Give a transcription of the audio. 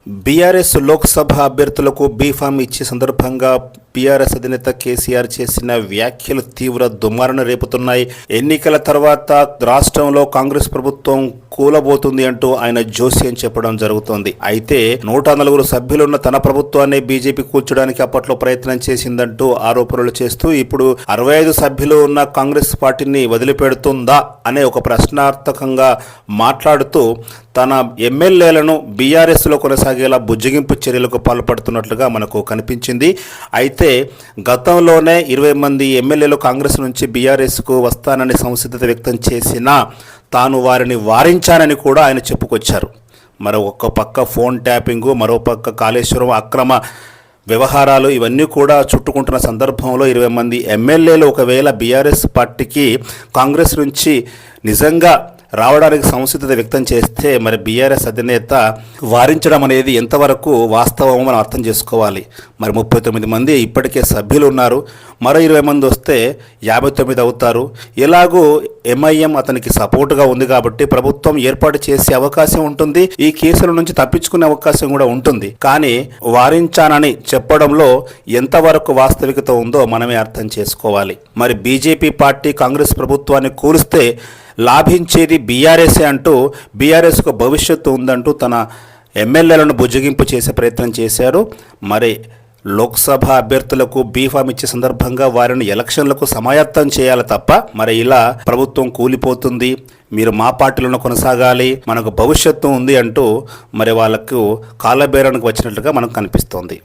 BRS Lok Sabha అభ్యర్థులకు B Pharm ఇచ్చే సందర్భంగా బీఆర్ఎస్ అధినేత కేసీఆర్ చేసిన వ్యాఖ్యలు తీవ్ర దుమారణ రేపుతున్నాయి. ఎన్నికల తర్వాత రాష్ట్రంలో కాంగ్రెస్ ప్రభుత్వం కూలబోతుంది అంటూ ఆయన జోస్యం చెప్పడం జరుగుతోంది. అయితే 104 సభ్యులున్న తన ప్రభుత్వాన్ని బీజేపీ కూల్చడానికి అప్పట్లో ప్రయత్నం చేసిందంటూ ఆరోపణలు చేస్తూ ఇప్పుడు 65 సభ్యులు ఉన్న కాంగ్రెస్ పార్టీని వదిలిపెడుతుందా అనే ఒక ప్రశ్నార్థకంగా మాట్లాడుతూ తన ఎమ్మెల్యేలను బీఆర్ఎస్లో కొనసాగేలా బుజ్జగింపు చర్యలకు పాల్పడుతున్నట్లుగా మనకు కనిపించింది. అయితే గతంలోనే 20 మంది ఎమ్మెల్యేలు కాంగ్రెస్ నుంచి బీఆర్ఎస్కు వస్తానని సంసిద్ధత వ్యక్తం చేసినా తాను వారిని వారించానని కూడా ఆయన చెప్పుకొచ్చారు. ఒక పక్క ఫోన్ ట్యాపింగు, మరో పక్క కాళేశ్వరం అక్రమ వ్యవహారాలు ఇవన్నీ కూడా చుట్టుకుంటున్న సందర్భంలో 20 మంది ఎమ్మెల్యేలు ఒకవేళ బీఆర్ఎస్ పార్టీకి కాంగ్రెస్ నుంచి నిజంగా రావడానికి సంసిద్ధత వ్యక్తం చేస్తే మరి బీఆర్ఎస్ అధినేత వారించడం అనేది ఎంతవరకు వాస్తవమో మనం అర్థం చేసుకోవాలి. మరి 39 మంది ఇప్పటికే సభ్యులు ఉన్నారు, మరో 20 మంది వస్తే 59 అవుతారు. ఎలాగూ ఎంఐఎం అతనికి సపోర్టుగా ఉంది కాబట్టి ప్రభుత్వం ఏర్పాటు చేసే అవకాశం ఉంటుంది, ఈ కేసుల నుంచి తప్పించుకునే అవకాశం కూడా ఉంటుంది. కానీ వారించానని చెప్పడంలో ఎంతవరకు వాస్తవికత ఉందో మనమే అర్థం చేసుకోవాలి. మరి బీజేపీ పార్టీ కాంగ్రెస్ ప్రభుత్వాన్ని కూలిస్తే లాభించేది బీఆర్ఎస్ఏ అంటూ బీఆర్ఎస్కు భవిష్యత్తు ఉందంటూ తన ఎమ్మెల్యేలను బుజ్జగింపు చేసే ప్రయత్నం చేశారు. మరి లోక్సభ అభ్యర్థులకు బీఫామ్ ఇచ్చే సందర్భంగా వారిని ఎలక్షన్లకు సమాయత్తం చేయాలి తప్ప మరి ఇలా ప్రభుత్వం కూలిపోతుంది, మీరు మా పార్టీలను కొనసాగాలి, మనకు భవిష్యత్తు ఉంది అంటూ మరి వాళ్ళకు కాళ్ళబేరానికి వచ్చినట్లుగా మనకు కనిపిస్తోంది.